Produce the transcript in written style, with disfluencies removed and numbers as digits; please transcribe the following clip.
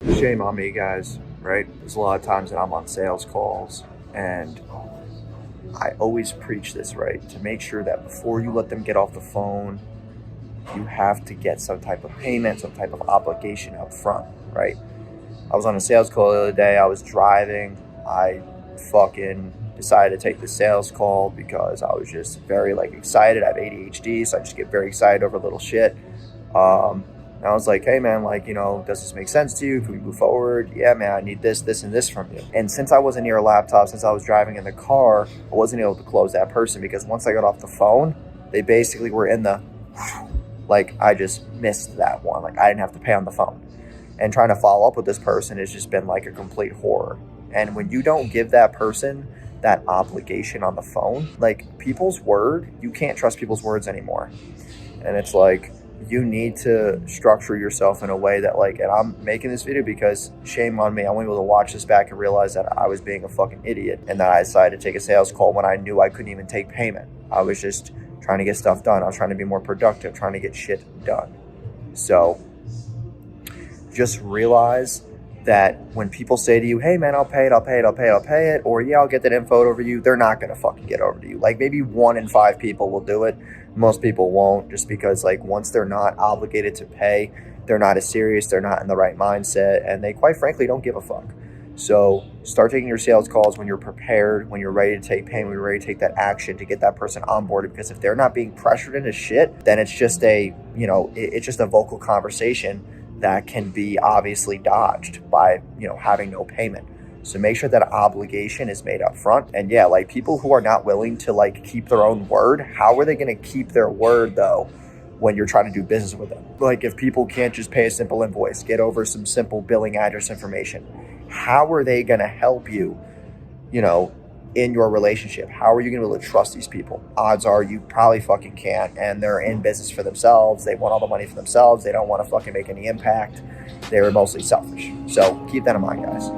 Shame on me, guys, right? There's a lot of times that I'm on sales calls, and I always preach this, right? To make sure that before you let them get off the phone, you have to get some type of payment, some type of obligation up front, right? I was on a sales call the other day. I was driving. I fucking decided to take the sales call because I was just very excited. I have ADHD, so I just get very excited over little shit. And I was like, hey man, does this make sense to you? Can we move forward? Yeah, man, I need this, this, and this from you. And since I wasn't near a laptop, since I was driving in the car, I wasn't able to close that person because once I got off the phone, they basically were in the, I just missed that one. I didn't have to pay on the phone. And trying to follow up with this person has just been like a complete horror. And when you don't give that person that obligation on the phone, people's word, you can't trust people's words anymore. And it's you need to structure yourself in a way that and I'm making this video because shame on me. I wasn't able to watch this back and realize that I was being a fucking idiot and that I decided to take a sales call when I knew I couldn't even take payment. I was just trying to get stuff done. I was trying to be more productive, trying to get shit done. So just realize that when people say to you, hey man, I'll pay it, or yeah, I'll get that info over you, they're not gonna fucking get over to you. Maybe 1 in 5 people will do it. Most people won't, just because once they're not obligated to pay, they're not as serious, they're not in the right mindset, and they quite frankly don't give a fuck. So start taking your sales calls when you're prepared, when you're ready to take payment, when you're ready to take that action to get that person onboarded, because if they're not being pressured into shit, then it's just it's just a vocal conversation that can be obviously dodged by, having no payment. So make sure that obligation is made up front. And yeah, people who are not willing to keep their own word, how are they going to keep their word though when you're trying to do business with them? If people can't just pay a simple invoice, get over some simple billing address information, how are they going to help you, in your relationship? How are you going to be able to trust these people? Odds are you probably fucking can't, and they're in business for themselves. They want all the money for themselves. They don't want to fucking make any impact. They're mostly selfish. So keep that in mind, guys.